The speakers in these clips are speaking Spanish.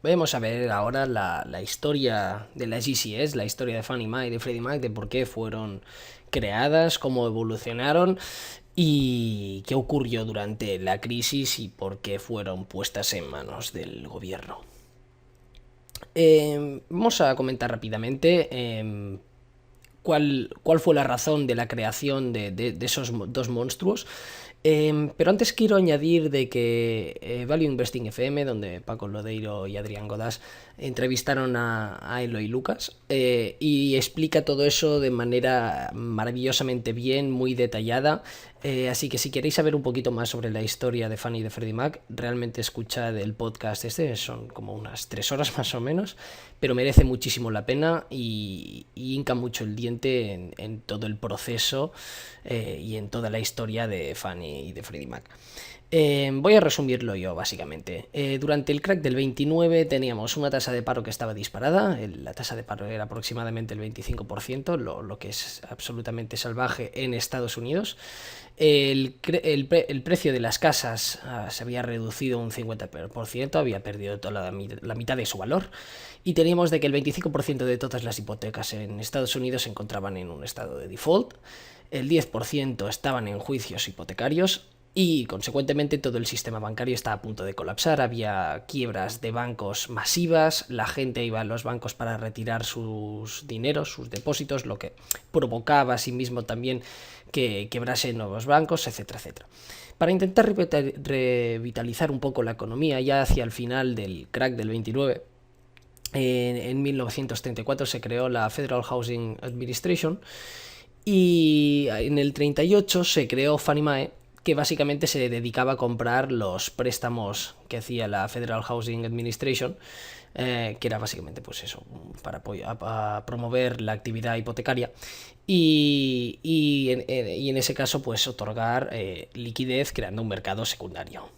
Vamos a ver ahora la historia de las GCS, la historia de Fannie Mae y de Freddie Mac, de por qué fueron creadas, cómo evolucionaron y qué ocurrió durante la crisis y por qué fueron puestas en manos del gobierno. Vamos a comentar rápidamente cuál fue la razón de la creación de esos dos monstruos. Pero antes quiero añadir de que Value Investing FM, donde Paco Lodeiro y Adrián Godás entrevistaron a Eloy Lucas, y explica todo eso de manera maravillosamente bien, muy detallada. Así que si queréis saber un poquito más sobre la historia de Fanny y de Freddie Mac, realmente escuchad el podcast este, son como unas 3 horas más o menos, pero merece muchísimo la pena y hinca mucho el diente en todo el proceso y en toda la historia de Fanny y de Freddie Mac. Voy a resumirlo yo, básicamente. Durante el crack del 29 teníamos una tasa de paro que estaba disparada. La tasa de paro era aproximadamente el 25%, lo que es absolutamente salvaje en Estados Unidos. El precio de las casas se había reducido un 50%, había perdido toda la mitad de su valor. Y teníamos de que el 25% de todas las hipotecas en Estados Unidos se encontraban en un estado de default. El 10% estaban en juicios hipotecarios y, consecuentemente, todo el sistema bancario está a punto de colapsar. Había quiebras de bancos masivas, la gente iba a los bancos para retirar sus dineros, sus depósitos, lo que provocaba asimismo también que quebrasen nuevos bancos, etcétera, etcétera. Para intentar revitalizar un poco la economía ya hacia el final del crack del 29, en 1934 se creó la Federal Housing Administration y en el 38 se creó Fannie Mae, que básicamente se dedicaba a comprar los préstamos que hacía la Federal Housing Administration, que era básicamente pues eso, para a promover la actividad hipotecaria y en ese caso pues otorgar liquidez creando un mercado secundario.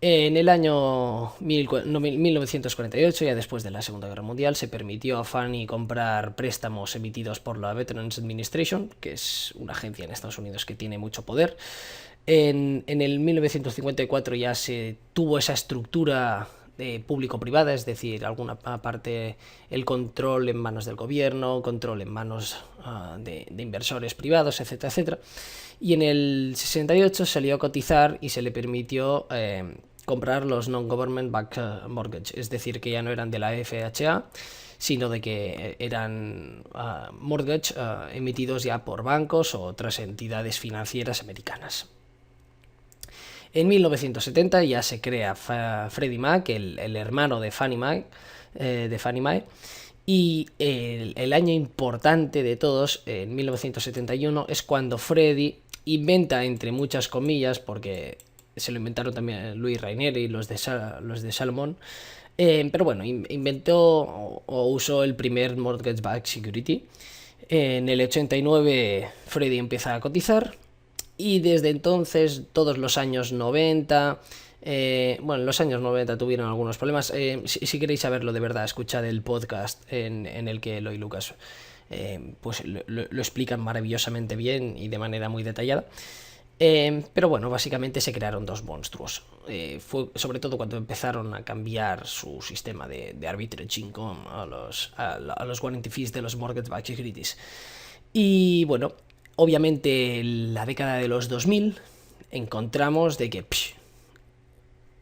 En el año 1948, ya después de la Segunda Guerra Mundial, se permitió a Fannie comprar préstamos emitidos por la Veterans Administration, que es una agencia en Estados Unidos que tiene mucho poder. En el 1954 ya se tuvo esa estructura público-privada, es decir, alguna parte el control en manos del gobierno, control en manos de inversores privados, etcétera, etcétera. Y en el 68 salió a cotizar y se le permitió comprar los non-government backed mortgage, es decir, que ya no eran de la FHA, sino de que eran mortgage emitidos ya por bancos o otras entidades financieras americanas. En 1970 ya se crea Freddie Mac, el hermano de Fannie Mae, y el año importante de todos, en 1971, es cuando Freddie inventa, entre muchas comillas, porque se lo inventaron también Luis Rainieri y los de Salomón, pero bueno, inventó o usó el primer mortgage-backed security. En el 89 Freddie empieza a cotizar y desde entonces, todos los años 90, bueno, los años 90 tuvieron algunos problemas. Si queréis saberlo de verdad, escuchad el podcast en el que Eloy Lucas pues lo explican maravillosamente bien y de manera muy detallada. Pero bueno, básicamente se crearon dos monstruos. Fue sobre todo cuando empezaron a cambiar su sistema de arbitrage income a los warranty fees de los mortgage-backed securities. Y bueno, obviamente en la década de los 2000 encontramos de que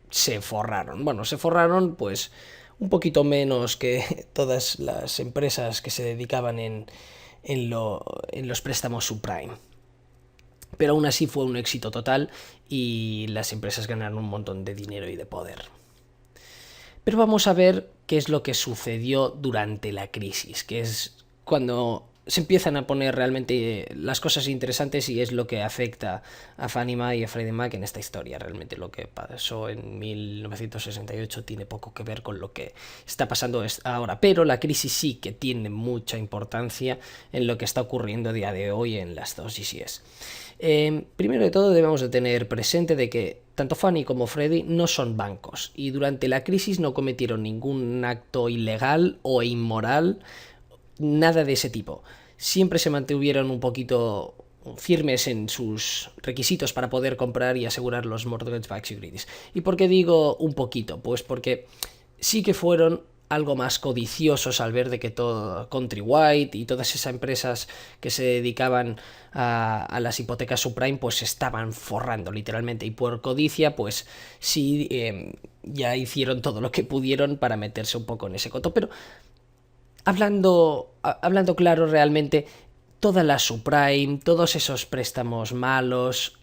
se forraron. Bueno, se forraron pues un poquito menos que todas las empresas que se dedicaban en los préstamos subprime. Pero aún así fue un éxito total y las empresas ganaron un montón de dinero y de poder. Pero vamos a ver qué es lo que sucedió durante la crisis, que es cuando se empiezan a poner realmente las cosas interesantes y es lo que afecta a Fannie Mae y a Freddie Mac en esta historia. Realmente lo que pasó en 1968 tiene poco que ver con lo que está pasando ahora, pero la crisis sí que tiene mucha importancia en lo que está ocurriendo a día de hoy en las dos GCS. Primero de todo debemos de tener presente de que tanto Fannie como Freddie no son bancos y durante la crisis no cometieron ningún acto ilegal o inmoral, nada de ese tipo. Siempre se mantuvieron un poquito firmes en sus requisitos para poder comprar y asegurar los mortgage-backed securities. ¿Y por qué digo un poquito? Pues porque sí que fueron algo más codiciosos al ver de que todo Countrywide y todas esas empresas que se dedicaban a las hipotecas subprime pues se estaban forrando literalmente, y por codicia pues sí, ya hicieron todo lo que pudieron para meterse un poco en ese coto. Pero hablando claro, realmente toda la subprime, todos esos préstamos malos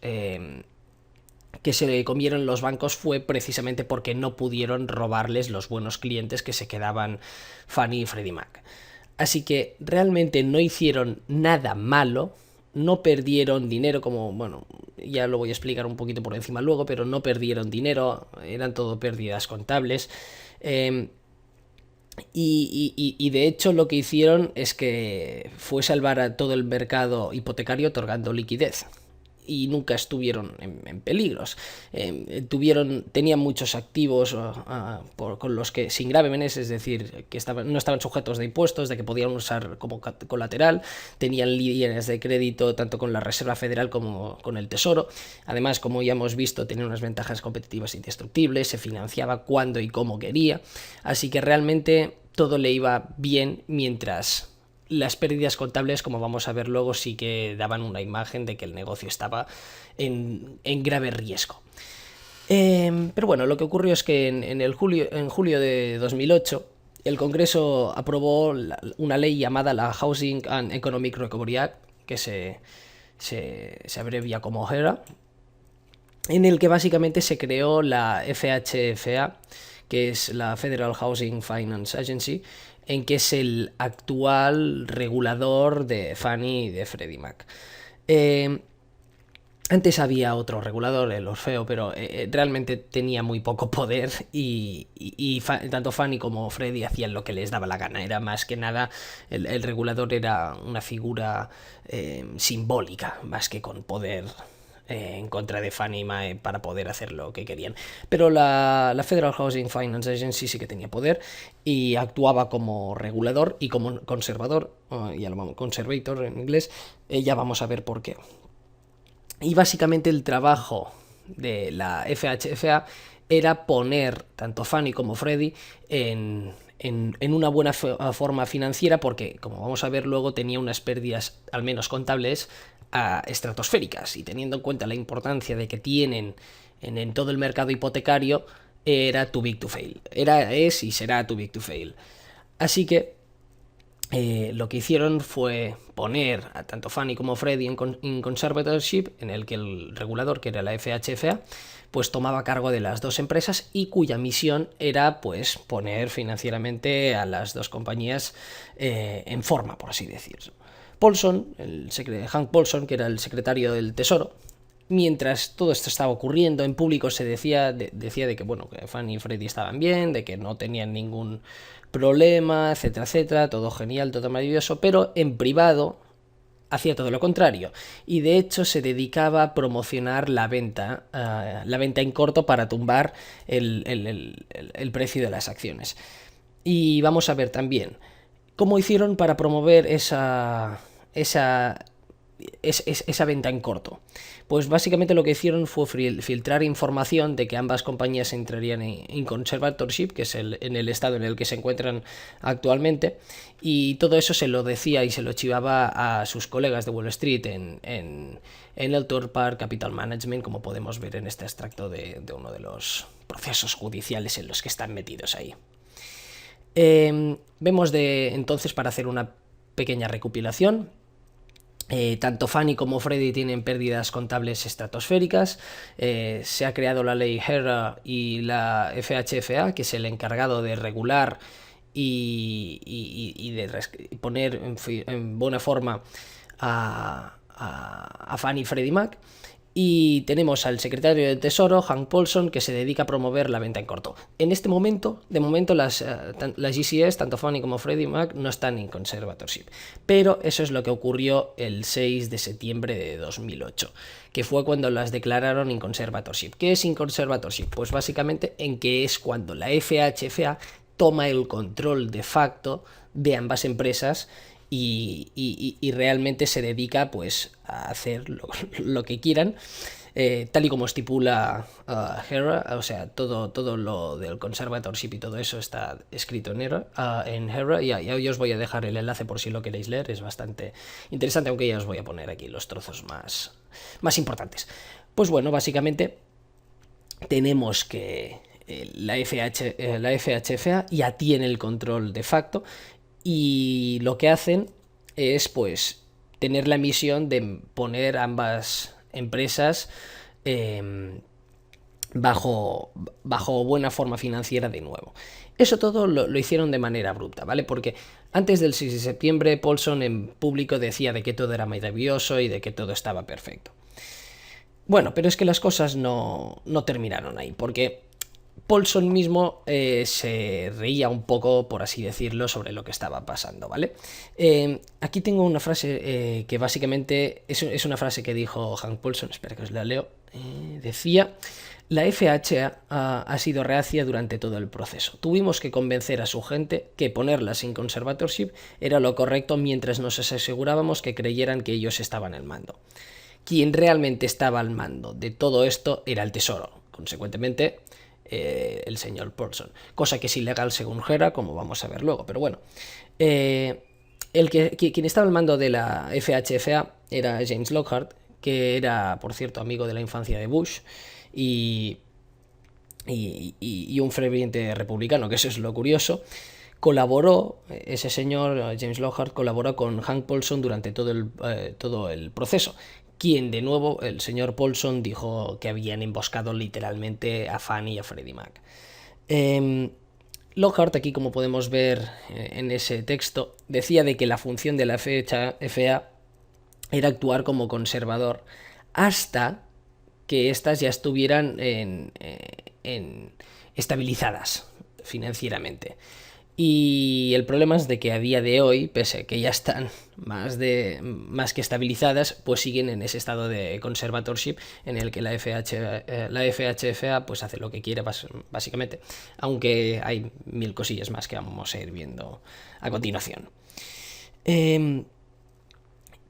que se comieron los bancos fue precisamente porque no pudieron robarles los buenos clientes que se quedaban Fannie y Freddie Mac. Así que realmente no hicieron nada malo, no perdieron dinero, como, bueno, ya lo voy a explicar un poquito por encima luego, pero no perdieron dinero, eran todo pérdidas contables. Y de hecho lo que hicieron es que fue salvar a todo el mercado hipotecario otorgando liquidez. Y nunca estuvieron en peligros. Tenían muchos activos con los que sin grávenes, es decir, que no estaban sujetos de impuestos, de que podían usar como colateral. Tenían líneas de crédito tanto con la Reserva Federal como con el Tesoro. Además, como ya hemos visto, tenían unas ventajas competitivas indestructibles, se financiaba cuando y como quería. Así que realmente todo le iba bien, mientras las pérdidas contables, como vamos a ver luego, sí que daban una imagen de que el negocio estaba en grave riesgo. Pero bueno, lo que ocurrió es que en julio de 2008 el Congreso aprobó una ley llamada la Housing and Economic Recovery Act, que se abrevia como HERA, en el que básicamente se creó la FHFA, que es la Federal Housing Finance Agency, en que es el actual regulador de Fannie y de Freddie Mac. Antes había otro regulador, el Orfeo, pero realmente tenía muy poco poder y tanto Fannie como Freddie hacían lo que les daba la gana. Era más que nada, el regulador era una figura simbólica, más que con poder en contra de Fannie Mae para poder hacer lo que querían. Pero la Federal Housing Finance Agency sí que tenía poder y actuaba como regulador y como conservador, ya lo vamos, conservator en inglés, ya vamos a ver por qué. Y básicamente el trabajo de la FHFA era poner tanto Fannie como Freddie en una buena forma financiera, porque, como vamos a ver luego, tenía unas pérdidas, al menos contables, estratosféricas, y teniendo en cuenta la importancia de que tienen en todo el mercado hipotecario, era too big to fail. Es y será too big to fail. Así que lo que hicieron fue poner a tanto Fannie como Freddie en conservatorship, en el que el regulador, que era la FHFA, pues tomaba cargo de las dos empresas y cuya misión era pues poner financieramente a las dos compañías en forma, por así decirlo. Paulson, Hank Paulson, que era el secretario del Tesoro, mientras todo esto estaba ocurriendo en público, se decía de que, bueno, que Fannie y Freddie estaban bien, de que no tenían ningún problema, etcétera, etcétera, todo genial, todo maravilloso, pero en privado hacía todo lo contrario, y de hecho se dedicaba a promocionar la venta en corto para tumbar el precio de las acciones. Y vamos a ver también cómo hicieron para promover esa venta en corto. Pues básicamente lo que hicieron fue filtrar información de que ambas compañías entrarían en conservatorship, que es en el estado en el que se encuentran actualmente, y todo eso se lo decía y se lo chivaba a sus colegas de Wall Street en el Thorpe Park Capital Management, como podemos ver en este extracto de uno de los procesos judiciales en los que están metidos ahí. Vemos entonces, para hacer una pequeña recopilación, tanto Fannie como Freddie tienen pérdidas contables estratosféricas. Se ha creado la ley HERA y la FHFA, que es el encargado de regular y de poner en buena forma a Fannie y Freddie Mac. Y tenemos al secretario del Tesoro, Hank Paulson, que se dedica a promover la venta en corto. En este momento, las GCS, tanto Fannie como Freddie Mac, no están en conservatorship. Pero eso es lo que ocurrió el 6 de septiembre de 2008, que fue cuando las declararon en conservatorship. ¿Qué es in conservatorship? Pues básicamente en que es cuando la FHFA toma el control de facto de ambas empresas y realmente se dedica pues a hacer lo que quieran, tal y como estipula HERA, o sea, todo lo del conservatorship y todo eso está escrito en HERA, ya os voy a dejar el enlace por si lo queréis leer, es bastante interesante, aunque ya os voy a poner aquí los trozos más importantes. Pues bueno, básicamente tenemos que la FHFA ya tiene el control de facto y lo que hacen es pues tener la misión de poner ambas empresas bajo buena forma financiera de nuevo. Eso todo lo hicieron de manera abrupta, ¿vale? Porque antes del 6 de septiembre Paulson en público decía de que todo era maravilloso y de que todo estaba perfecto. Bueno, pero es que las cosas no terminaron ahí, porque Paulson mismo se reía un poco, por así decirlo, sobre lo que estaba pasando, ¿vale? Aquí tengo una frase que básicamente es una frase que dijo Hank Paulson, espera que os la leo. Decía: la FHA ha sido reacia durante todo el proceso. Tuvimos que convencer a su gente que ponerlas en conservatorship era lo correcto mientras nos asegurábamos que creyeran que ellos estaban al mando. Quien realmente estaba al mando de todo esto era el Tesoro, consecuentemente el señor Paulson, cosa que es ilegal según HERA, como vamos a ver luego, pero bueno. Quien estaba al mando de la FHFA era James Lockhart, que era, por cierto, amigo de la infancia de Bush y un ferviente republicano, que eso es lo curioso. Colaboró, ese señor James Lockhart colaboró con Hank Paulson durante todo el proceso, quien de nuevo, el señor Paulson, dijo que habían emboscado literalmente a Fannie y a Freddie Mac. Lockhart, aquí como podemos ver en ese texto, decía de que la función de la FHA era actuar como conservador hasta que éstas ya estuvieran estabilizadas financieramente. Y el problema es de que a día de hoy, pese a que ya están más que estabilizadas, pues siguen en ese estado de conservatorship en el que la FHFA pues hace lo que quiere básicamente, aunque hay mil cosillas más que vamos a ir viendo a continuación.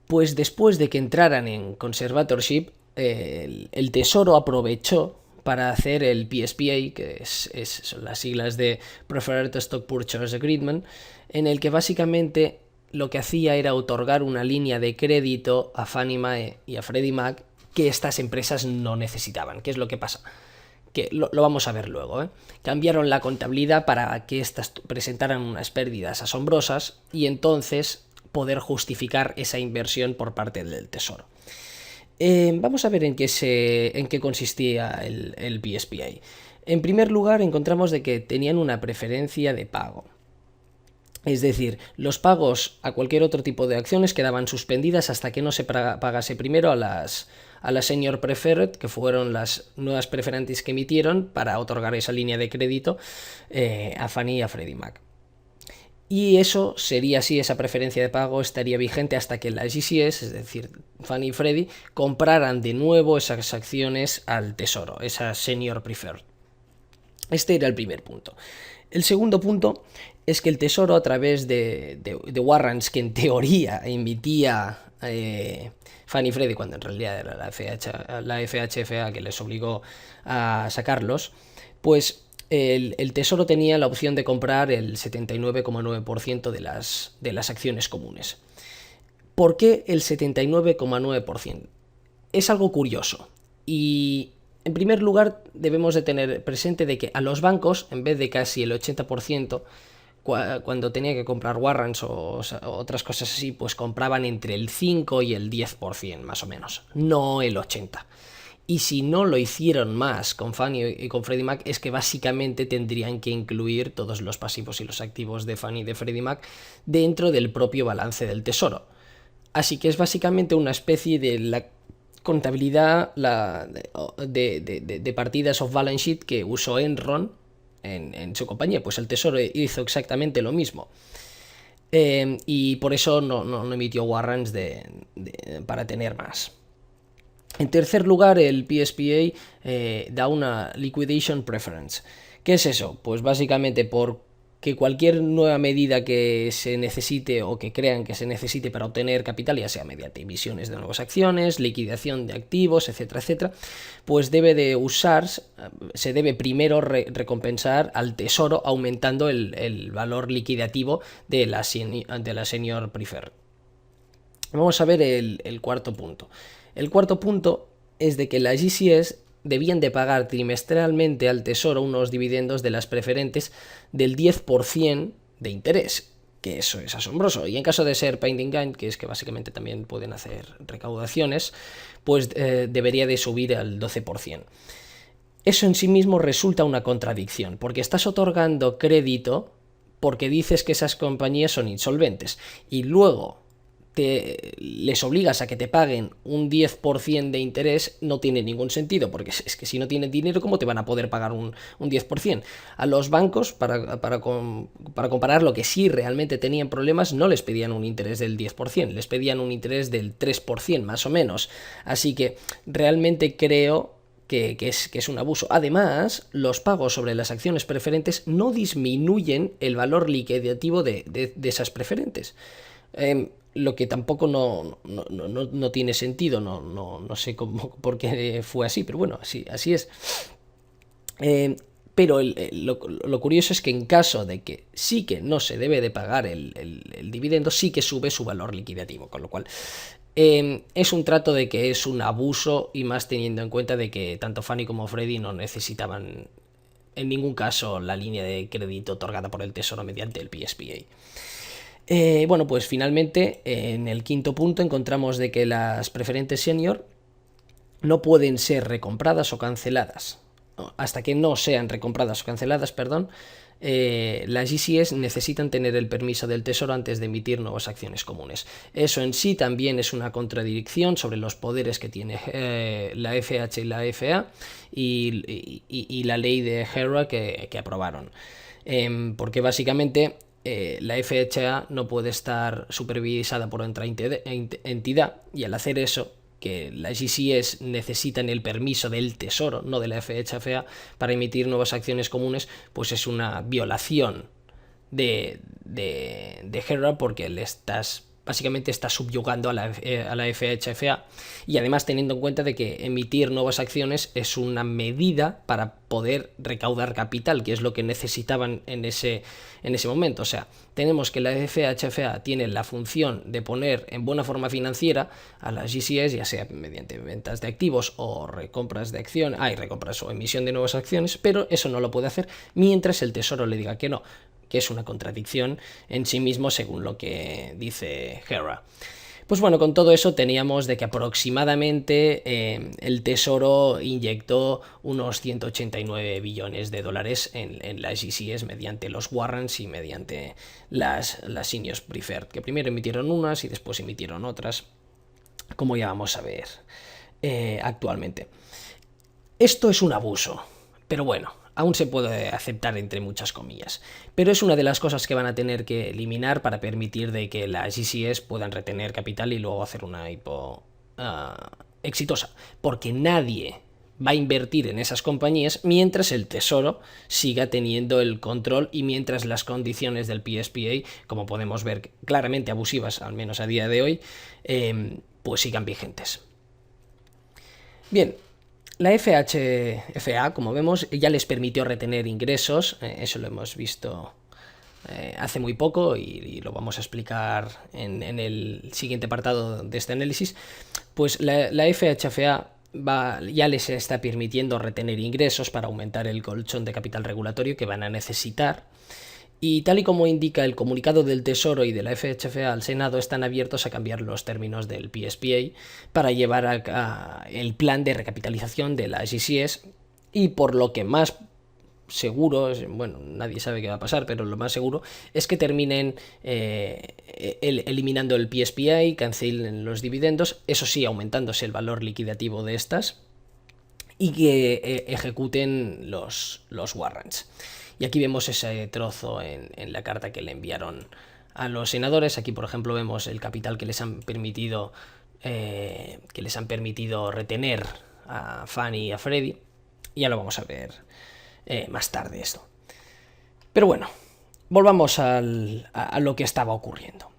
Pues después de que entraran en conservatorship, el Tesoro aprovechó para hacer el PSPA, que son las siglas de Preferred Stock Purchase Agreement, en el que básicamente lo que hacía era otorgar una línea de crédito a Fannie Mae y a Freddie Mac que estas empresas no necesitaban. ¿Qué es lo que pasa? Que lo vamos a ver luego, ¿eh? Cambiaron la contabilidad para que estas presentaran unas pérdidas asombrosas y entonces poder justificar esa inversión por parte del Tesoro. Vamos a ver en qué consistía el PSPA. En primer lugar, encontramos de que tenían una preferencia de pago. Es decir, los pagos a cualquier otro tipo de acciones quedaban suspendidas hasta que no se pagase primero a las Senior Preferred, que fueron las nuevas preferentes que emitieron para otorgar esa línea de crédito a Fannie y a Freddie Mac. Y eso sería así, esa preferencia de pago estaría vigente hasta que las GCS, es decir, Fannie y Freddie, compraran de nuevo esas acciones al Tesoro, esas Senior Preferred. Este era el primer punto. El segundo punto es que el Tesoro, a través de warrants que en teoría emitía Fannie y Freddie, cuando en realidad era la FHFA que les obligó a sacarlos, pues el Tesoro tenía la opción de comprar el 79,9% de las acciones comunes. ¿Por qué el 79,9%? Es algo curioso. Y en primer lugar debemos de tener presente de que a los bancos, en vez de casi el 80%, cuando tenía que comprar warrants o otras cosas así, pues compraban entre el 5 y el 10% más o menos, no el 80%. Y si no lo hicieron más con Fannie y con Freddie Mac, es que básicamente tendrían que incluir todos los pasivos y los activos de Fannie y de Freddie Mac dentro del propio balance del Tesoro. Así que es básicamente una especie de la contabilidad de partidas off balance sheet que usó Enron en su compañía. Pues el Tesoro hizo exactamente lo mismo. Y por eso no emitió warrants para tener más. En tercer lugar, el PSPA da una Liquidation Preference. ¿Qué es eso? Pues básicamente por que cualquier nueva medida que se necesite o que crean que se necesite para obtener capital, ya sea mediante emisiones de nuevas acciones, liquidación de activos, etcétera, etcétera, pues debe de se debe primero recompensar al tesoro aumentando el valor liquidativo de la senior preferred. Vamos a ver el cuarto punto. El cuarto punto es de que las GCS debían de pagar trimestralmente al tesoro unos dividendos de las preferentes del 10% de interés, que eso es asombroso. Y en caso de ser paid in kind, que es que básicamente también pueden hacer recaudaciones, pues debería de subir al 12%. Eso en sí mismo resulta una contradicción, porque estás otorgando crédito porque dices que esas compañías son insolventes y luego les obligas a que te paguen un 10% de interés. No tiene ningún sentido, porque es que si no tienen dinero, ¿cómo te van a poder pagar un 10%? A los bancos, para comparar lo que sí realmente tenían problemas, no les pedían un interés del 10%, les pedían un interés del 3%, más o menos. Así que realmente creo que es un abuso. Además, los pagos sobre las acciones preferentes no disminuyen el valor liquidativo de esas preferentes. Lo que tampoco no tiene sentido, no sé por qué fue así, pero bueno, así es. Pero lo curioso es que en caso de que sí que no se debe de pagar el dividendo, sí que sube su valor liquidativo, con lo cual es un trato de que es un abuso, y más teniendo en cuenta de que tanto Fannie como Freddie no necesitaban en ningún caso la línea de crédito otorgada por el Tesoro mediante el PSPA. Bueno, pues finalmente en el quinto punto encontramos de que las preferentes senior no pueden ser recompradas o canceladas. Hasta que no sean recompradas o canceladas, perdón, las GCS necesitan tener el permiso del Tesoro antes de emitir nuevas acciones comunes. Eso en sí también es una contradicción sobre los poderes que tiene la FH y la FA y la ley de HERA que aprobaron. Porque básicamente la FHA no puede estar supervisada por otra entidad, y al hacer eso, que las GCS necesitan el permiso del Tesoro, no de la FHFA, para emitir nuevas acciones comunes, pues es una violación de HERA, porque básicamente está subyugando a la FHFA, y además teniendo en cuenta de que emitir nuevas acciones es una medida para poder recaudar capital, que es lo que necesitaban en ese momento. O sea, tenemos que la FHFA tiene la función de poner en buena forma financiera a las GCS, ya sea mediante ventas de activos o recompras de acciones, recompras o emisión de nuevas acciones, pero eso no lo puede hacer mientras el Tesoro le diga que no, que es una contradicción en sí mismo según lo que dice HERA. Pues bueno, con todo eso teníamos de que aproximadamente el Tesoro inyectó unos 189 billones de dólares en las GCS mediante los warrants y mediante las senior preferred, que primero emitieron unas y después emitieron otras, como ya vamos a ver actualmente. Esto es un abuso, pero bueno, aún se puede aceptar entre muchas comillas, pero es una de las cosas que van a tener que eliminar para permitir de que las GCS puedan retener capital y luego hacer una IPO exitosa, porque nadie va a invertir en esas compañías mientras el Tesoro siga teniendo el control y mientras las condiciones del PSPA, como podemos ver claramente abusivas, al menos a día de hoy, pues sigan vigentes. Bien. La FHFA, como vemos, ya les permitió retener ingresos, eso lo hemos visto hace muy poco y lo vamos a explicar en el siguiente apartado de este análisis. Pues la FHFA ya les está permitiendo retener ingresos para aumentar el colchón de capital regulatorio que van a necesitar. Y tal y como indica el comunicado del Tesoro y de la FHFA al Senado, están abiertos a cambiar los términos del PSPA para llevar a el plan de recapitalización de las GCS, y por lo que más seguro, bueno, nadie sabe qué va a pasar, pero lo más seguro es que terminen eliminando el PSPA y cancelen los dividendos, eso sí, aumentándose el valor liquidativo de estas, y que ejecuten los warrants. Y aquí vemos ese trozo en la carta que le enviaron a los senadores. Aquí, por ejemplo, vemos el capital que les han permitido retener a Fannie y a Freddie. Ya lo vamos a ver más tarde esto. Pero bueno, volvamos a lo que estaba ocurriendo.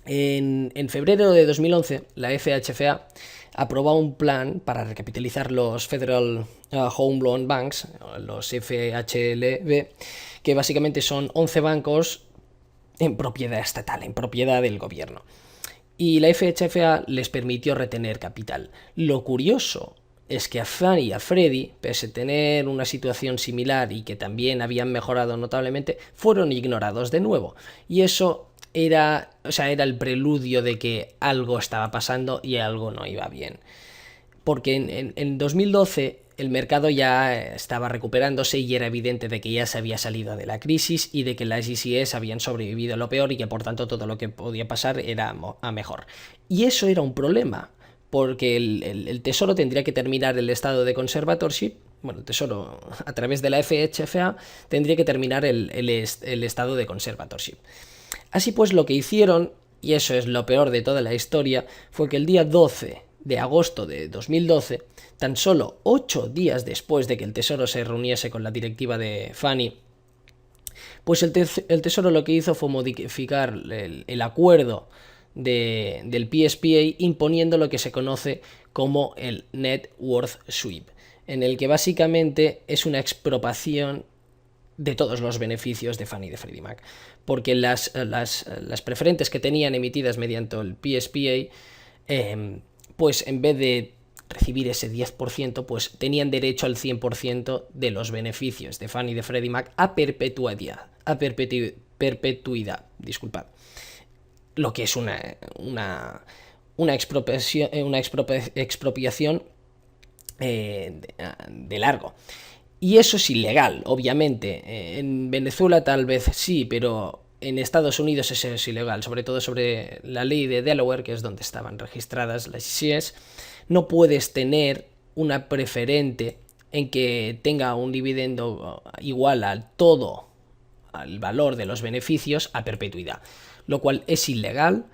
En febrero de 2011, la FHFA aprobó un plan para recapitalizar los Federal Home Loan Banks, los FHLB, que básicamente son 11 bancos en propiedad estatal, en propiedad del gobierno. Y la FHFA les permitió retener capital. Lo curioso es que a Fannie y a Freddie, pese a tener una situación similar y que también habían mejorado notablemente, fueron ignorados de nuevo. Y eso era el preludio de que algo estaba pasando y algo no iba bien. Porque en 2012 el mercado ya estaba recuperándose y era evidente de que ya se había salido de la crisis y de que las GCS habían sobrevivido a lo peor y que por tanto todo lo que podía pasar era a mejor. Y eso era un problema, porque el Tesoro tendría que terminar el estado de conservatorship. Bueno, el Tesoro, a través de la FHFA, tendría que terminar el estado de conservatorship. Así pues, lo que hicieron, y eso es lo peor de toda la historia, fue que el día 12 de agosto de 2012, tan solo 8 días después de que el Tesoro se reuniese con la directiva de Fannie, pues el Tesoro lo que hizo fue modificar el acuerdo del PSPA, imponiendo lo que se conoce como el Net Worth Sweep, en el que básicamente es una expropiación de todos los beneficios de Fannie y de Freddie Mac, porque las preferentes que tenían emitidas mediante el PSPA, pues en vez de recibir ese 10%, pues tenían derecho al 100% de los beneficios de Fannie y de Freddie Mac a perpetuidad, disculpad. Lo que es una expropiación de largo. Y eso es ilegal, obviamente. En Venezuela tal vez sí, pero en Estados Unidos eso es ilegal, sobre todo sobre la ley de Delaware, que es donde estaban registradas las ICS. No puedes tener una preferente en que tenga un dividendo igual al todo, al valor de los beneficios, a perpetuidad, lo cual es ilegal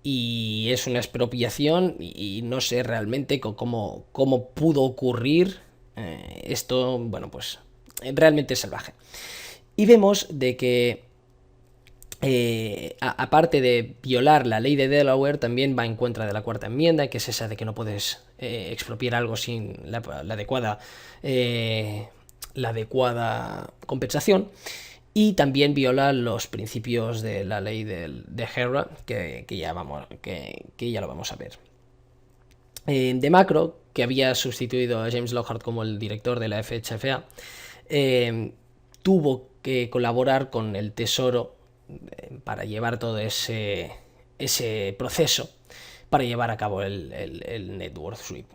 y es una expropiación y no sé realmente cómo pudo ocurrir esto. Bueno, pues realmente es salvaje. Y vemos de que aparte de violar la ley de Delaware, también va en contra de la cuarta enmienda, que es esa de que no puedes expropiar algo sin la adecuada compensación, y también viola los principios de la ley de HERA, que ya lo vamos a ver. De macro, que había sustituido a James Lockhart como el director de la FHFA, tuvo que colaborar con el Tesoro para llevar todo ese proceso, para llevar a cabo el Net Worth Sweep.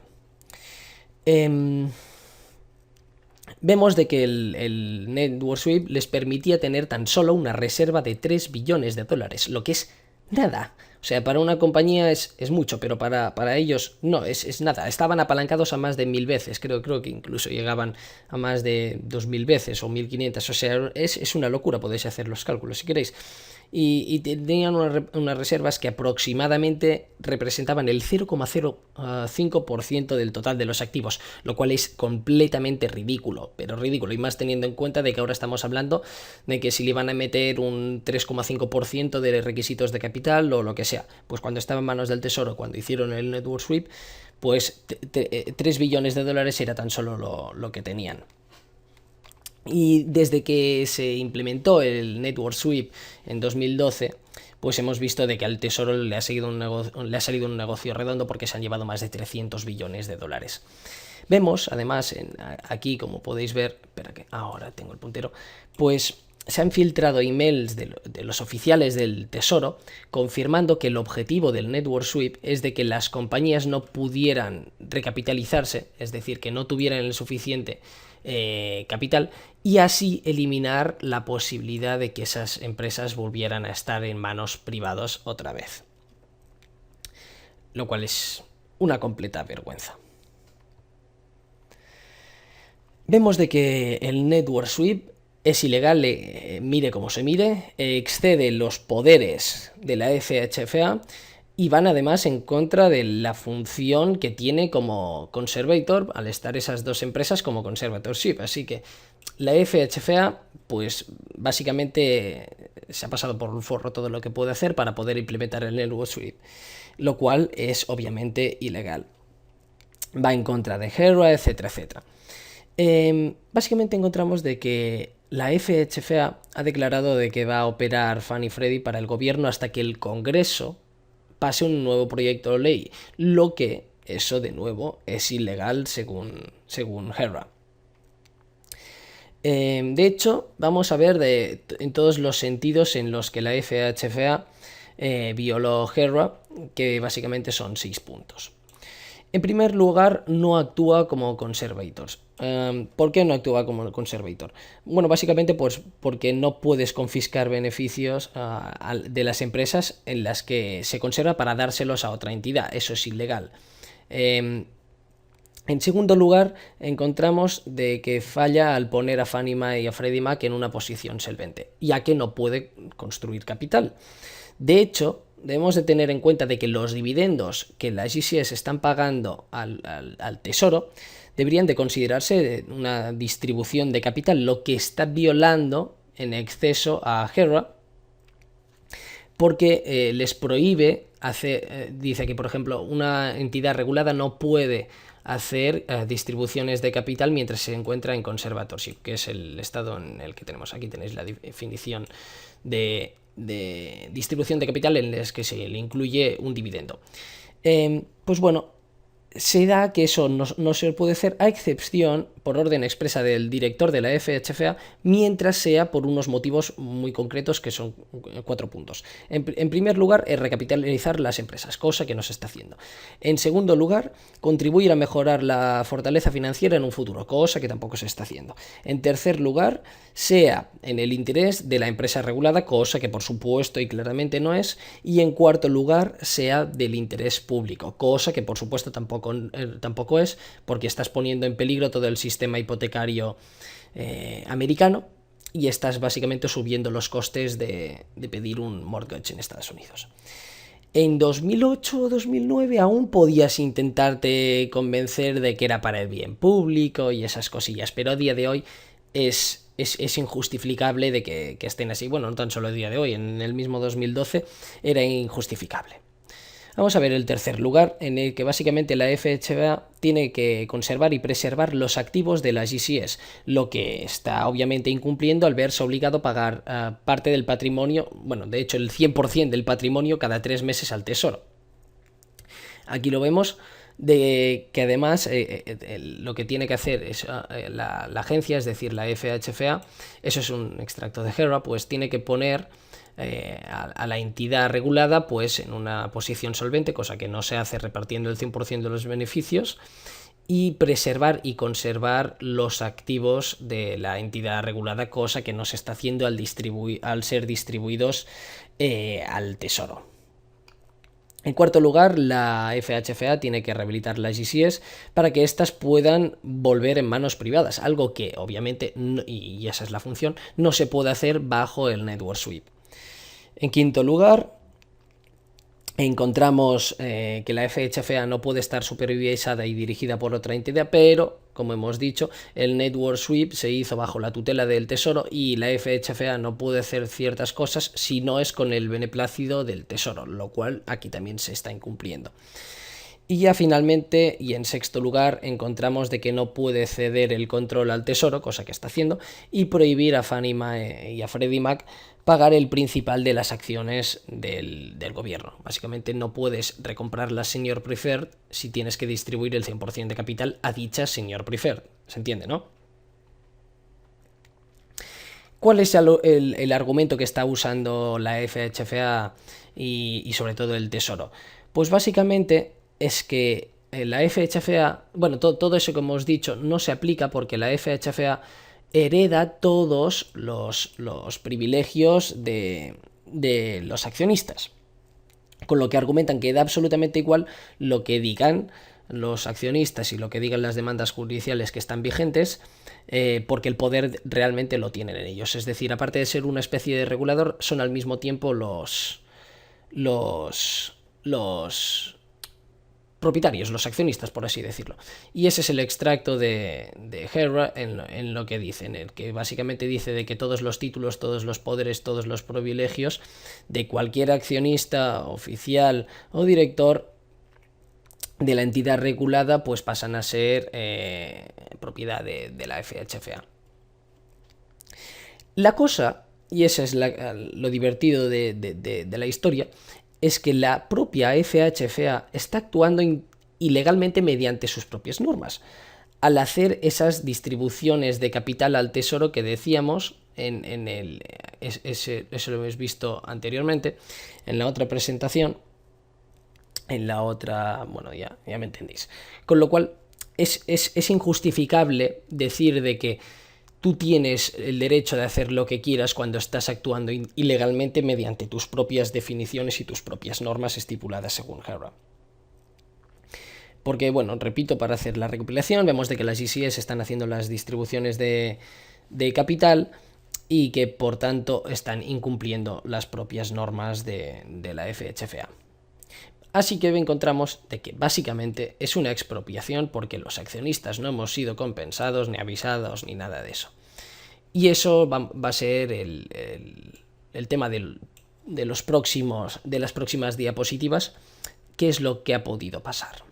Vemos de que el Net Worth Sweep les permitía tener tan solo una reserva de 3 billones de dólares, lo que es nada. O sea, para una compañía es mucho, pero para ellos no, es nada. Estaban apalancados a más de 1000 veces, creo que incluso llegaban a más de 2000 veces o 1500. O sea, es una locura, podéis hacer los cálculos si queréis. Y tenían unas reservas que aproximadamente representaban el 0,05% del total de los activos, lo cual es completamente ridículo, pero ridículo, y más teniendo en cuenta de que ahora estamos hablando de que si le iban a meter un 3,5% de requisitos de capital o lo que sea, pues cuando estaba en manos del Tesoro, cuando hicieron el Net Worth Sweep, pues 3 billones de dólares era tan solo lo que tenían. Y desde que se implementó el Net Worth Sweep en 2012, pues hemos visto de que al Tesoro le ha salido un negocio redondo, porque se han llevado más de 300 billones de dólares. Vemos, además, aquí, como podéis ver, espera que ahora tengo el puntero, pues se han filtrado emails de los oficiales del Tesoro confirmando que el objetivo del Net Worth Sweep es de que las compañías no pudieran recapitalizarse, es decir, que no tuvieran el suficiente capital, y así eliminar la posibilidad de que esas empresas volvieran a estar en manos privadas otra vez. Lo cual es una completa vergüenza. Vemos de que el Net Worth Sweep es ilegal, mire como se mire, excede los poderes de la FHFA y van además en contra de la función que tiene como conservator al estar esas dos empresas como conservatorship. Así que La FHFA, pues básicamente se ha pasado por un forro todo lo que puede hacer para poder implementar el Network Sweep, lo cual es obviamente ilegal. Va en contra de HERA, etcétera, etcétera. Básicamente encontramos de que la FHFA ha declarado de que va a operar Fannie Freddie para el gobierno hasta que el Congreso pase un nuevo proyecto de ley, lo que eso de nuevo es ilegal según HERA. De hecho, vamos a ver en todos los sentidos en los que la FHFA violó HERA, que básicamente son 6 puntos. En primer lugar, no actúa como conservator. ¿Por qué no actúa como conservator? Bueno, básicamente pues porque no puedes confiscar beneficios de las empresas en las que se conserva para dárselos a otra entidad. Eso es ilegal. En segundo lugar, encontramos de que falla al poner a Fannie Mae y a Freddie Mac en una posición solvente, ya que no puede construir capital. De hecho, debemos de tener en cuenta de que los dividendos que las GCS están pagando al Tesoro deberían de considerarse una distribución de capital, lo que está violando en exceso a HERA, porque les prohíbe dice que, por ejemplo, una entidad regulada no puede hacer distribuciones de capital mientras se encuentra en conservatorship, que es el estado en el que tenemos. Aquí tenéis la definición de distribución de capital en las que se le incluye un dividendo. Pues bueno, se da que eso no se puede hacer a excepción por orden expresa del director de la FHFA, mientras sea por unos motivos muy concretos que son 4 puntos. En primer lugar, es recapitalizar las empresas, cosa que no se está haciendo. En segundo lugar, contribuir a mejorar la fortaleza financiera en un futuro, cosa que tampoco se está haciendo. En tercer lugar, sea en el interés de la empresa regulada, cosa que por supuesto y claramente no es. Y en cuarto lugar, sea del interés público, cosa que por supuesto tampoco es, porque estás poniendo en peligro todo el sistema hipotecario americano y estás básicamente subiendo los costes de pedir un mortgage en Estados Unidos. En 2008 o 2009 aún podías intentarte convencer de que era para el bien público y esas cosillas, pero a día de hoy es injustificable de que estén así. Bueno, no tan solo a día de hoy, en el mismo 2012 era injustificable. Vamos a ver el tercer lugar, en el que básicamente la FHFA tiene que conservar y preservar los activos de las GCS, lo que está obviamente incumpliendo al verse obligado a pagar parte del patrimonio, bueno, de hecho el 100% del patrimonio cada 3 meses al Tesoro. Aquí lo vemos, de que además lo que tiene que hacer es la agencia, es decir, la FHFA, eso es un extracto de HERA, pues tiene que poner a la entidad regulada pues en una posición solvente, cosa que no se hace repartiendo el 100% de los beneficios, y preservar y conservar los activos de la entidad regulada, cosa que no se está haciendo al ser distribuidos al Tesoro. En cuarto lugar, la FHFA tiene que rehabilitar las GCS para que éstas puedan volver en manos privadas, algo que obviamente, y esa es la función, no se puede hacer bajo el Network Sweep. En quinto lugar, encontramos que la FHFA no puede estar supervisada y dirigida por otra entidad, pero, como hemos dicho, el Network Sweep se hizo bajo la tutela del Tesoro y la FHFA no puede hacer ciertas cosas si no es con el beneplácito del Tesoro, lo cual aquí también se está incumpliendo. Y ya finalmente, y en sexto lugar, encontramos de que no puede ceder el control al Tesoro, cosa que está haciendo, y prohibir a Fannie Mae y a Freddie Mac pagar el principal de las acciones del gobierno. Básicamente no puedes recomprar la Senior Preferred si tienes que distribuir el 100% de capital a dicha Senior Preferred. ¿Se entiende, no? ¿Cuál es el argumento que está usando la FHFA y sobre todo el Tesoro? Pues básicamente es que la FHFA, bueno, todo eso que hemos dicho no se aplica porque la FHFA hereda todos los privilegios de los accionistas, con lo que argumentan que da absolutamente igual lo que digan los accionistas y lo que digan las demandas judiciales que están vigentes, porque el poder realmente lo tienen en ellos. Es decir, aparte de ser una especie de regulador, son al mismo tiempo los propietarios, los accionistas, por así decirlo. Y ese es el extracto de Herrera en lo que dice, en el que básicamente dice de que todos los títulos, todos los poderes, todos los privilegios de cualquier accionista, oficial o director de la entidad regulada pues pasan a ser propiedad de la FHFA. La cosa, y ese es lo divertido de la historia, es que la propia FHFA está actuando ilegalmente mediante sus propias normas, al hacer esas distribuciones de capital al tesoro que decíamos, eso lo hemos visto anteriormente, en la otra presentación, en la otra, bueno, ya me entendéis. Con lo cual, es injustificable decir de que tú tienes el derecho de hacer lo que quieras cuando estás actuando ilegalmente mediante tus propias definiciones y tus propias normas estipuladas según Herrera. Porque, bueno, repito, para hacer la recopilación, vemos de que las GCS están haciendo las distribuciones de capital y que, por tanto, están incumpliendo las propias normas de la FHFA. Así que encontramos de que básicamente es una expropiación porque los accionistas no hemos sido compensados, ni avisados, ni nada de eso. Y eso va a ser el tema de las próximas diapositivas, qué es lo que ha podido pasar.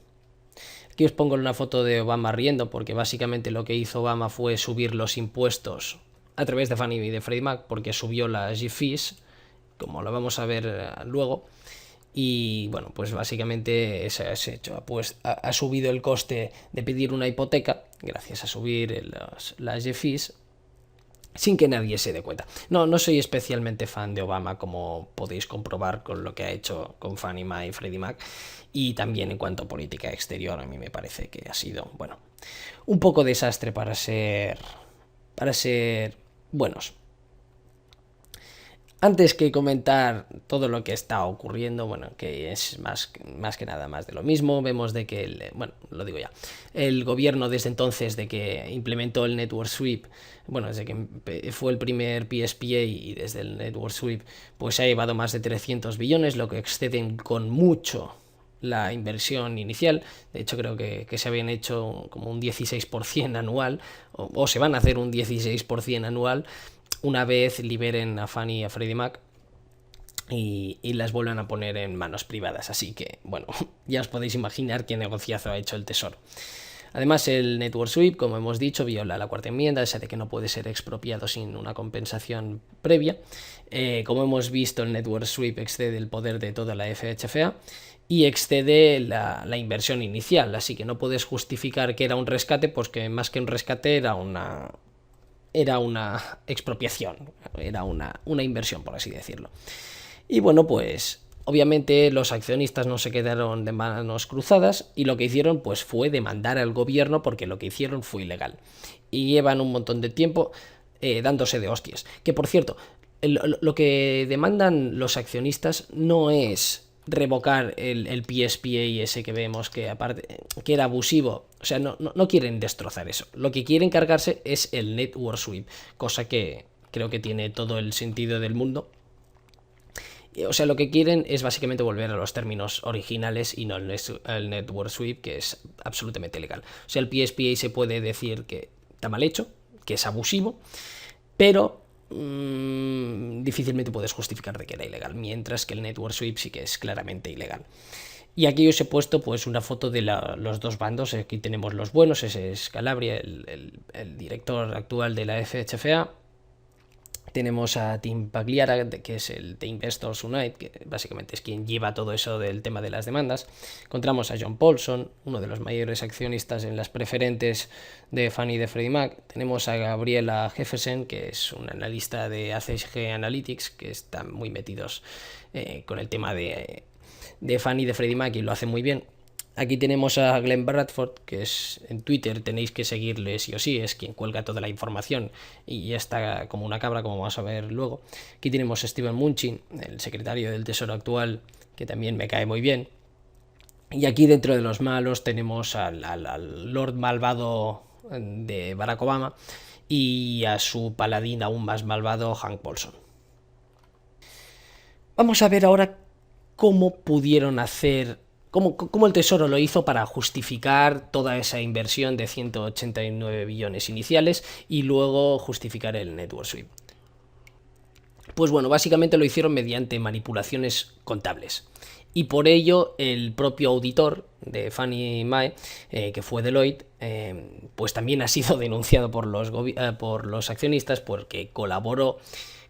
Aquí os pongo una foto de Obama riendo, porque básicamente lo que hizo Obama fue subir los impuestos a través de Fannie y de Freddie Mac, porque subió las G-Fees, como lo vamos a ver luego. Y bueno, pues básicamente se ha hecho, pues ha subido el coste de pedir una hipoteca gracias a subir las G-Fees sin que nadie se dé cuenta. No soy especialmente fan de Obama, como podéis comprobar con lo que ha hecho con Fannie Mae y Freddie Mac, y también en cuanto a política exterior a mí me parece que ha sido, bueno, un poco desastre para ser buenos. Antes que comentar todo lo que está ocurriendo, bueno, que es más que nada más de lo mismo, vemos de que, lo digo ya, el gobierno desde entonces de que implementó el Network Sweep, bueno, desde que fue el primer PSPA y desde el Network Sweep, pues se ha llevado más de 300 billones, lo que exceden con mucho la inversión inicial. De hecho, creo que se habían hecho como un 16% anual, o se van a hacer un 16% anual, una vez liberen a Fannie y a Freddie Mac y las vuelvan a poner en manos privadas. Así que, bueno, ya os podéis imaginar qué negociazo ha hecho el Tesoro. Además, el Network Sweep, como hemos dicho, viola la cuarta enmienda, esa de que no puede ser expropiado sin una compensación previa. Como hemos visto, el Network Sweep excede el poder de toda la FHFA y excede la inversión inicial, así que no puedes justificar que era un rescate, pues que más que un rescate era una expropiación, era una inversión, por así decirlo. Y bueno, pues obviamente los accionistas no se quedaron de manos cruzadas y lo que hicieron pues fue demandar al gobierno porque lo que hicieron fue ilegal. Y llevan un montón de tiempo dándose de hostias. Que por cierto, lo que demandan los accionistas no es revocar el PSPA ese que vemos que aparte que era abusivo, o sea, no quieren destrozar eso, lo que quieren cargarse es el Network Sweep, cosa que creo que tiene todo el sentido del mundo. O sea, lo que quieren es básicamente volver a los términos originales y no el Network Sweep, que es absolutamente legal. O sea, el PSPA se puede decir que está mal hecho, que es abusivo, pero difícilmente puedes justificar de que era ilegal, mientras que el Network Sweep sí que es claramente ilegal. Y aquí os he puesto pues una foto de los dos bandos. Aquí tenemos los buenos, ese es Calabria, el director actual de la FHFA. Tenemos a Tim Pagliara, que es el de Investors Unite, que básicamente es quien lleva todo eso del tema de las demandas. Encontramos a John Paulson, uno de los mayores accionistas en las preferentes de Fannie y de Freddie Mac. Tenemos a Gabriela Jefferson, que es un analista de ACG Analytics, que están muy metidos con el tema de Fannie y de Freddie Mac y lo hace muy bien. Aquí tenemos a Glenn Bradford, que es en Twitter, tenéis que seguirle sí o sí, es quien cuelga toda la información y está como una cabra, como vamos a ver luego. Aquí tenemos a Steven Mnuchin, el secretario del Tesoro actual, que también me cae muy bien. Y aquí dentro de los malos tenemos al Lord malvado de Barack Obama y a su paladín aún más malvado, Hank Paulson. Vamos a ver ahora cómo pudieron hacer cómo el Tesoro lo hizo para justificar toda esa inversión de 189 billones iniciales y luego justificar el network sweep. Pues bueno, básicamente lo hicieron mediante manipulaciones contables. Y por ello el propio auditor de Fannie Mae, que fue Deloitte, pues también ha sido denunciado por los accionistas porque colaboró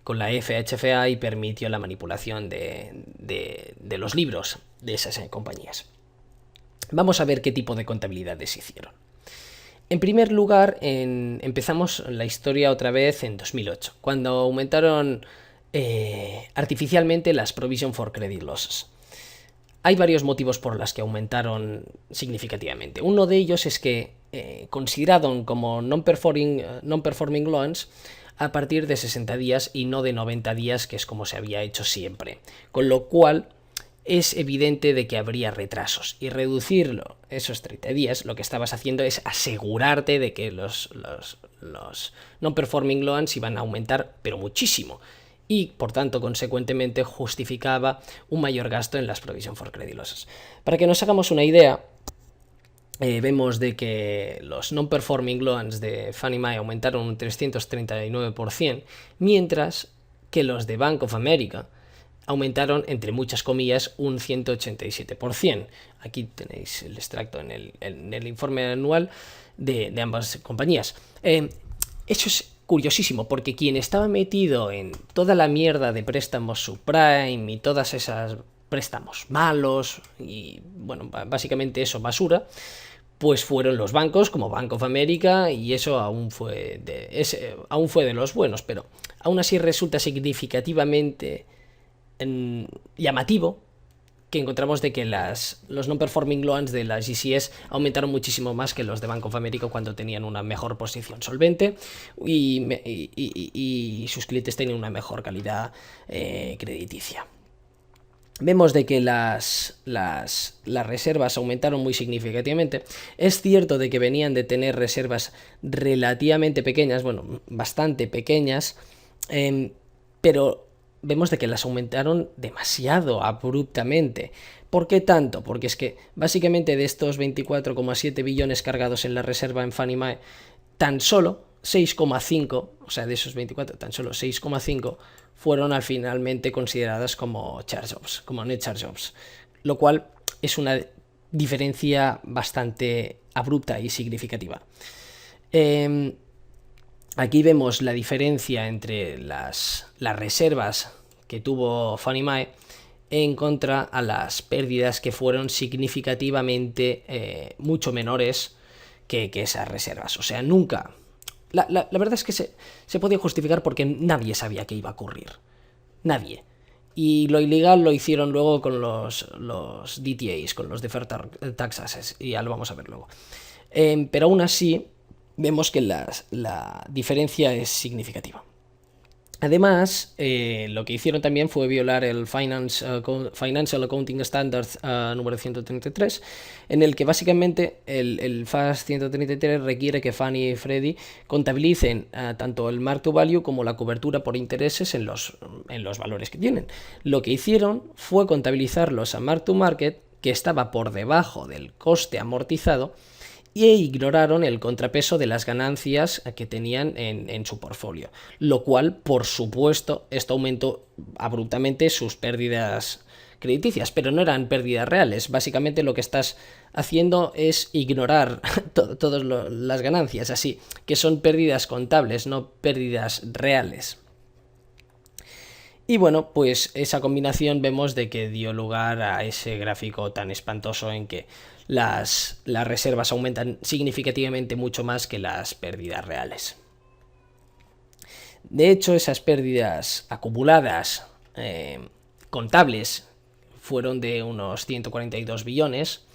con la FHFA y permitió la manipulación de los libros de esas compañías. Vamos a ver qué tipo de contabilidades hicieron. En primer lugar, empezamos la historia otra vez en 2008, cuando aumentaron artificialmente las Provision for Credit Losses. Hay varios motivos por los que aumentaron significativamente. Uno de ellos es que consideraron como non-performing loans a partir de 60 días y no de 90 días, que es como se había hecho siempre. Con lo cual es evidente de que habría retrasos. Y reducirlo esos 30 días, lo que estabas haciendo es asegurarte de que los non-performing loans iban a aumentar, pero muchísimo. Y, por tanto, consecuentemente, justificaba un mayor gasto en las Provision for Credit Losses. Para que nos hagamos una idea, vemos de que los non-performing loans de Fannie Mae aumentaron un 339%, mientras que los de Bank of America aumentaron, entre muchas comillas, un 187%. Aquí tenéis el extracto en el informe anual de ambas compañías. Eso es curiosísimo, porque quien estaba metido en toda la mierda de préstamos subprime y todas esas préstamos malos y, bueno, básicamente eso, basura, pues fueron los bancos como Bank of America, y eso aún fue de los buenos, pero aún así resulta significativamente llamativo que encontramos de que los non-performing loans de las GCS aumentaron muchísimo más que los de Bank of America cuando tenían una mejor posición solvente y sus clientes tenían una mejor calidad crediticia. Vemos de que las reservas aumentaron muy significativamente. Es cierto de que venían de tener reservas relativamente pequeñas, bueno, bastante pequeñas, pero vemos de que las aumentaron demasiado abruptamente. ¿Por qué tanto? Porque es que básicamente de estos 24,7 billones cargados en la reserva en Fannie Mae, tan solo 6,5, o sea, de esos 24, tan solo 6,5 fueron finalmente consideradas como charge-offs, como net charge-offs, lo cual es una diferencia bastante abrupta y significativa. Aquí vemos la diferencia entre las reservas que tuvo Fannie Mae en contra a las pérdidas que fueron significativamente mucho menores que esas reservas. O sea, nunca... La verdad es que se podía justificar porque nadie sabía que iba a ocurrir. Nadie. Y lo ilegal lo hicieron luego con los DTAs, con los Deferred Tax Assets, y ya lo vamos a ver luego. Pero aún así vemos que la diferencia es significativa. Además, lo que hicieron también fue violar el Financial Accounting Standards número 133, en el que básicamente el FAS 133 requiere que Fannie y Freddie contabilicen tanto el mark to value como la cobertura por intereses en los valores que tienen. Lo que hicieron fue contabilizarlos a mark to market, que estaba por debajo del coste amortizado, e ignoraron el contrapeso de las ganancias que tenían en su portfolio, lo cual, por supuesto, esto aumentó abruptamente sus pérdidas crediticias, pero no eran pérdidas reales. Básicamente lo que estás haciendo es ignorar todas las ganancias, así que son pérdidas contables, no pérdidas reales. Y bueno, pues esa combinación vemos de que dio lugar a ese gráfico tan espantoso en que las reservas aumentan significativamente mucho más que las pérdidas reales. De hecho, esas pérdidas acumuladas contables fueron de unos 142 billones,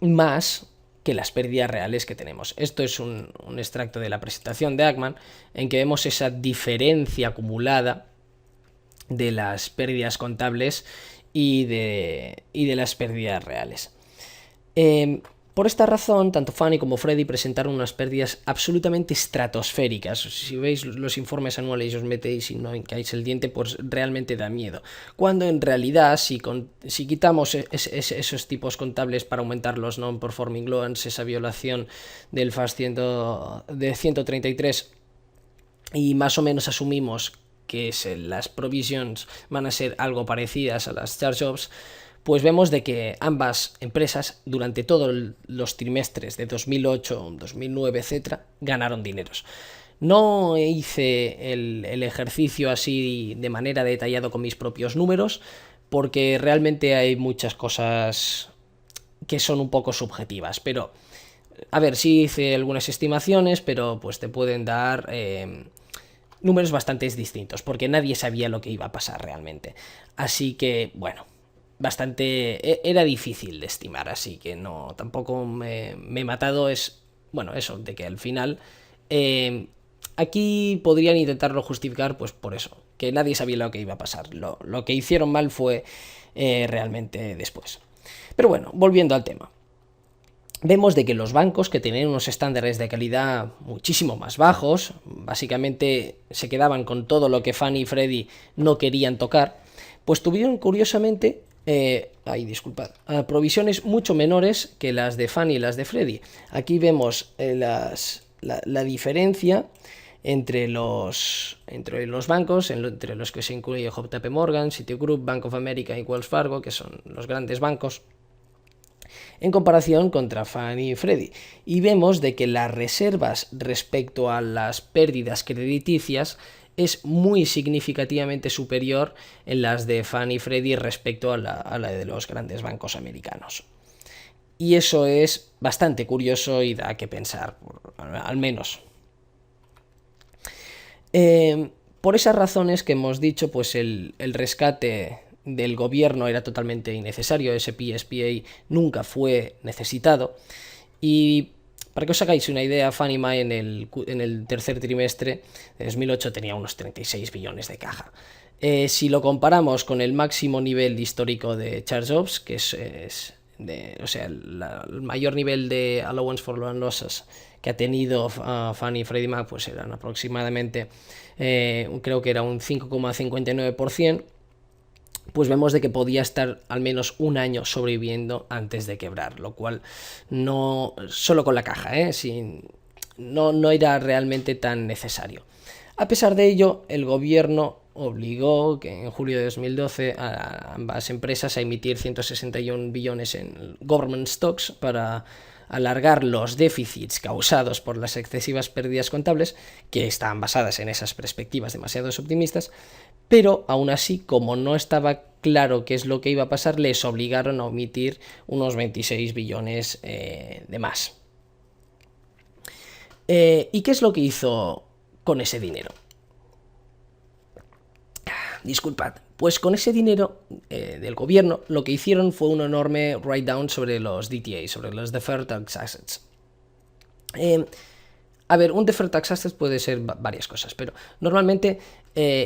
más que las pérdidas reales que tenemos. Esto es un extracto de la presentación de Ackman, en que vemos esa diferencia acumulada de las pérdidas contables y de las pérdidas reales. Por esta razón, tanto Fannie como Freddie presentaron unas pérdidas absolutamente estratosféricas. Si veis los informes anuales y os metéis y no hincáis el diente, pues realmente da miedo. Cuando en realidad, si quitamos esos tipos contables para aumentar los non-performing loans, esa violación del FAS de 133, y más o menos asumimos que las provisions van a ser algo parecidas a las charge-offs, pues vemos de que ambas empresas durante todos los trimestres de 2008, 2009, etcétera, ganaron dineros. No hice el ejercicio así de manera detallada con mis propios números, porque realmente hay muchas cosas que son un poco subjetivas, pero a ver, sí hice algunas estimaciones, pero pues te pueden dar números bastante distintos, porque nadie sabía lo que iba a pasar realmente. Así que, bueno, era difícil de estimar, así que no, tampoco me he matado. Es, bueno, eso, de que al final aquí podrían intentarlo justificar, pues por eso, que nadie sabía lo que iba a pasar. Lo que hicieron mal fue realmente después. Pero bueno, volviendo al tema. Vemos de que los bancos, que tenían unos estándares de calidad muchísimo más bajos, básicamente se quedaban con todo lo que Fannie y Freddie no querían tocar, pues tuvieron curiosamente provisiones mucho menores que las de Fannie y las de Freddie. Aquí vemos la diferencia entre los bancos, entre los que se incluye JP Morgan, Citigroup, Bank of America y Wells Fargo, que son los grandes bancos, en comparación contra Fannie y Freddie. Y vemos de que las reservas respecto a las pérdidas crediticias es muy significativamente superior en las de Fannie y Freddie respecto a la de los grandes bancos americanos. Y eso es bastante curioso y da que pensar, al menos. Por esas razones que hemos dicho, pues el rescate del gobierno era totalmente innecesario. Ese PSPA nunca fue necesitado. Y para que os hagáis una idea, Fannie Mae en el tercer trimestre de 2008 tenía unos 36 billones de caja. Si lo comparamos con el máximo nivel histórico de charge-offs, que el mayor nivel de allowance for loan losses que ha tenido Fannie y Freddie Mac, pues eran aproximadamente, creo que era un 5,59%, pues vemos de que podía estar al menos un año sobreviviendo antes de quebrar, lo cual no solo con la caja, no era realmente tan necesario. A pesar de ello, el gobierno obligó que en julio de 2012 a ambas empresas a emitir 161 billones en government stocks para alargar los déficits causados por las excesivas pérdidas contables, que estaban basadas en esas perspectivas demasiado optimistas, pero aún así, como no estaba claro qué es lo que iba a pasar, les obligaron a omitir unos 26 billones de más. ¿Y qué es lo que hizo con ese dinero? Disculpad. Pues con ese dinero del gobierno, lo que hicieron fue un enorme write-down sobre los DTA, sobre los Deferred Tax Assets. A ver, un Deferred Tax Asset puede ser varias cosas, pero normalmente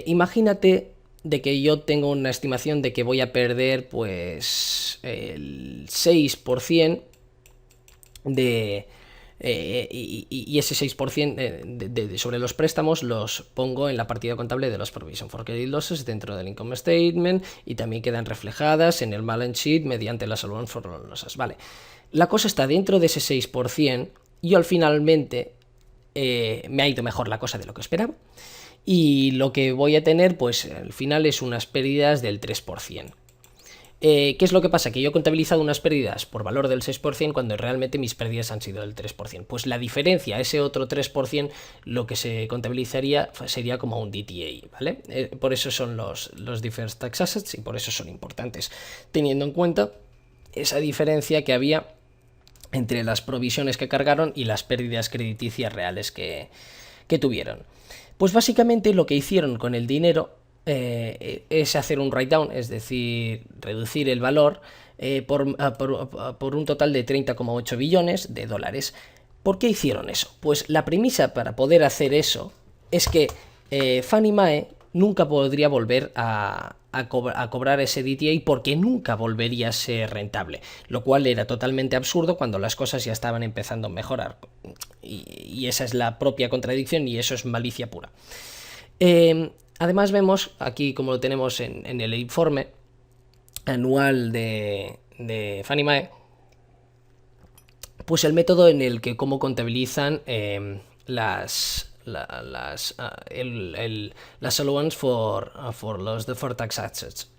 imagínate de que yo tengo una estimación de que voy a perder pues el 6% de... y ese 6% sobre los préstamos los pongo en la partida contable de los Provision for Credit Losses dentro del Income Statement, y también quedan reflejadas en el Balance Sheet mediante las Allowance for Loan Losses. Vale, la cosa está dentro de ese 6%. Yo finalmente me ha ido mejor la cosa de lo que esperaba, y lo que voy a tener pues al final es unas pérdidas del 3%. ¿Qué es lo que pasa? Que yo he contabilizado unas pérdidas por valor del 6% cuando realmente mis pérdidas han sido del 3%. Pues la diferencia, ese otro 3%, lo que se contabilizaría sería como un DTA, ¿vale? Por eso son los Deferred Tax Assets, y por eso son importantes, teniendo en cuenta esa diferencia que había entre las provisiones que cargaron y las pérdidas crediticias reales que tuvieron. Pues básicamente lo que hicieron con el dinero es hacer un write-down, es decir, reducir el valor por un total de 30,8 billones de dólares. ¿Por qué hicieron eso? Pues la premisa para poder hacer eso es que Fannie Mae nunca podría volver a cobrar ese DTA porque nunca volvería a ser rentable, lo cual era totalmente absurdo cuando las cosas ya estaban empezando a mejorar. Y esa es la propia contradicción y eso es malicia pura. Además vemos aquí, como lo tenemos en el informe anual de Fannie Mae, pues el método en el que cómo contabilizan las allowance for los deferred tax assets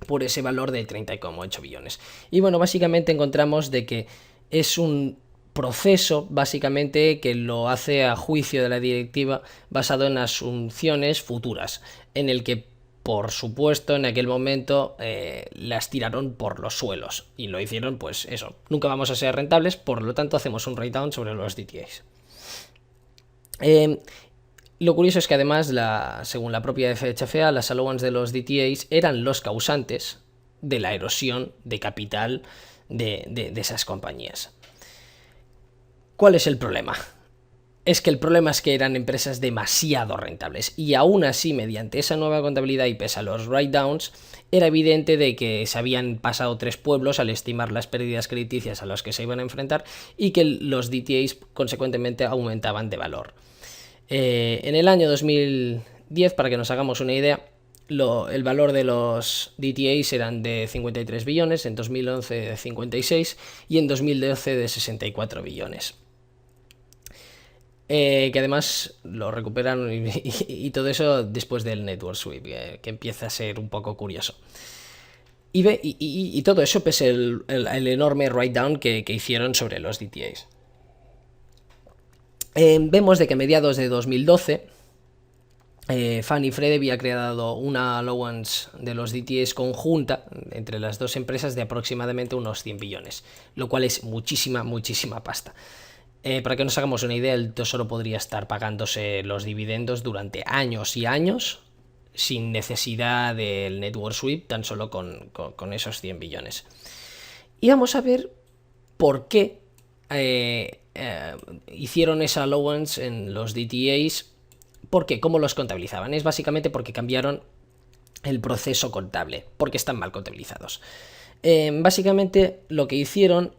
por ese valor de 30,8 billones. Y bueno, básicamente encontramos de que es un proceso básicamente que lo hace a juicio de la directiva basado en asunciones futuras, en el que por supuesto en aquel momento las tiraron por los suelos y lo hicieron pues eso, nunca vamos a ser rentables, por lo tanto hacemos un write-down sobre los DTAs. Lo curioso es que además, según la propia FHFA, las allowance de los DTAs eran los causantes de la erosión de capital de esas compañías. ¿Cuál es el problema? Es que el problema es que eran empresas demasiado rentables y aún así, mediante esa nueva contabilidad y pese a los write-downs, era evidente de que se habían pasado 3 pueblos al estimar las pérdidas crediticias a las que se iban a enfrentar y que los DTAs consecuentemente aumentaban de valor. En el año 2010, para que nos hagamos una idea, el valor de los DTAs eran de 53 billones, en 2011 de 56 y en 2012 de 64 billones. Que además lo recuperaron y todo eso después del network sweep, que empieza a ser un poco curioso. Y todo eso pese el enorme write-down que hicieron sobre los DTAs. Vemos de que a mediados de 2012 Fannie y Freddie había creado una allowance de los DTAs conjunta entre las dos empresas de aproximadamente unos 100 billones, lo cual es muchísima pasta. Para que nos hagamos una idea, el Tesoro podría estar pagándose los dividendos durante años y años sin necesidad del network sweep, tan solo con esos 100 billones. Y vamos a ver por qué hicieron esa allowance en los DTAs. ¿Por qué? ¿Cómo los contabilizaban? Es básicamente porque cambiaron el proceso contable, porque están mal contabilizados. Básicamente lo que hicieron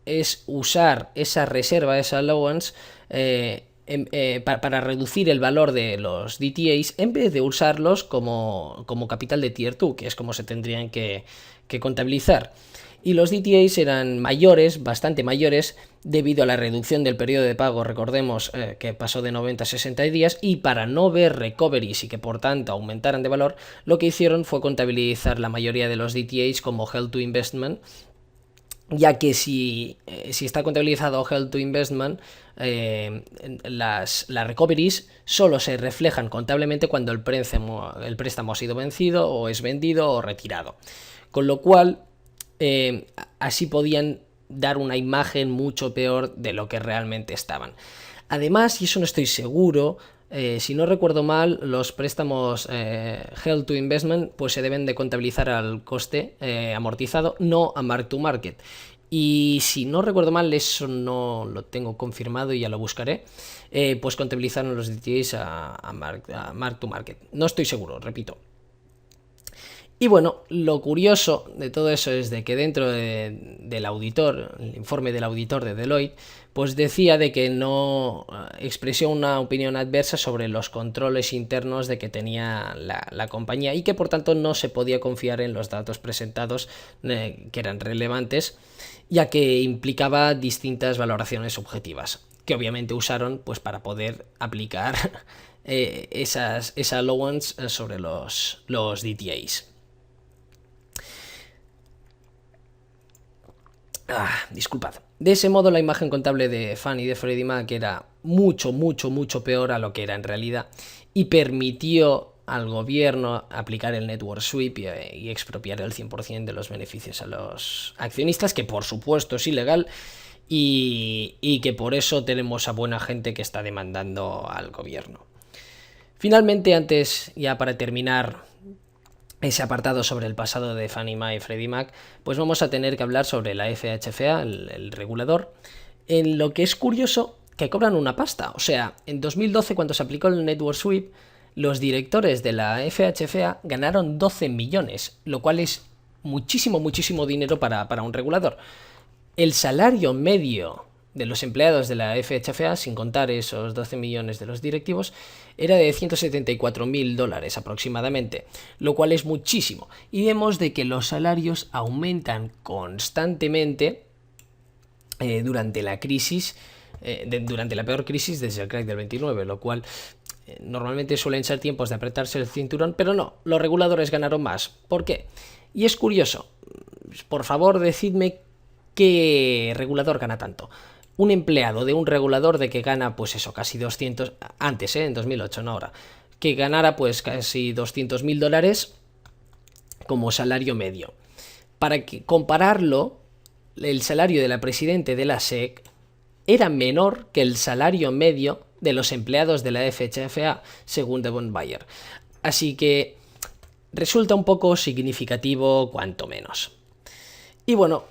es usar esa reserva, esa allowance, para reducir el valor de los DTAs en vez de usarlos como capital de Tier 2, que es como se tendrían que contabilizar. Y los DTAs eran mayores, bastante mayores, debido a la reducción del periodo de pago, recordemos que pasó de 90 a 60 días, y para no ver recoveries y que por tanto aumentaran de valor, lo que hicieron fue contabilizar la mayoría de los DTAs como Held to Investment, ya que si está contabilizado Held to Investment, las recoveries solo se reflejan contablemente cuando el préstamo ha sido vencido o es vendido o retirado. Con lo cual, así podían dar una imagen mucho peor de lo que realmente estaban. Además, y eso no estoy seguro, si no recuerdo mal, los préstamos Held to Investment pues se deben de contabilizar al coste amortizado, no a Mark to Market. Y si no recuerdo mal, eso no lo tengo confirmado y ya lo buscaré, pues contabilizaron los DTAs a Mark to Market. No estoy seguro, repito. Y bueno, lo curioso de todo eso es de que dentro del auditor, el informe del auditor de Deloitte, pues decía de que no expresó una opinión adversa sobre los controles internos de que tenía la compañía y que por tanto no se podía confiar en los datos presentados que eran relevantes, ya que implicaba distintas valoraciones subjetivas, que obviamente usaron pues para poder aplicar esa allowance sobre los DTAs. Disculpad. De ese modo la imagen contable de Fannie y de Freddie Mac era mucho peor a lo que era en realidad y permitió al gobierno aplicar el network sweep y expropiar el 100% de los beneficios a los accionistas, que por supuesto es ilegal y que por eso tenemos a buena gente que está demandando al gobierno. Finalmente, antes ya para terminar ese apartado sobre el pasado de Fannie Mae y Freddie Mac, pues vamos a tener que hablar sobre la FHFA, el regulador, en lo que es curioso que cobran una pasta. O sea, en 2012, cuando se aplicó el network sweep, los directores de la FHFA ganaron 12 millones, lo cual es muchísimo, muchísimo dinero para un regulador. El salario medio de los empleados de la FHFA, sin contar esos 12 millones de los directivos, era de $174.000 aproximadamente, lo cual es muchísimo. Y vemos de que los salarios aumentan constantemente durante la crisis, durante la peor crisis desde el crack del 29, lo cual normalmente suelen ser tiempos de apretarse el cinturón, pero no, los reguladores ganaron más. ¿Por qué? Y es curioso, por favor decidme qué regulador gana tanto. Un empleado de un regulador de que gana, pues eso, casi 200, antes, en 2008, no ahora, que ganara pues casi $200.000 como salario medio. Para compararlo, el salario de la presidente de la SEC era menor que el salario medio de los empleados de la FHFA, según Devon Bayer. Así que resulta un poco significativo, cuanto menos. Y bueno,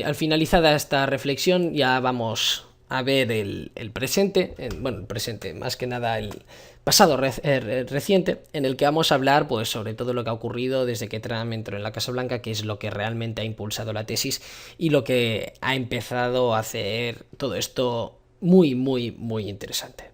al finalizada esta reflexión ya vamos a ver el presente, bueno, el presente, más que nada el pasado reciente, en el que vamos a hablar pues sobre todo lo que ha ocurrido desde que Trump entró en la Casa Blanca, que es lo que realmente ha impulsado la tesis y lo que ha empezado a hacer todo esto muy, muy, muy interesante.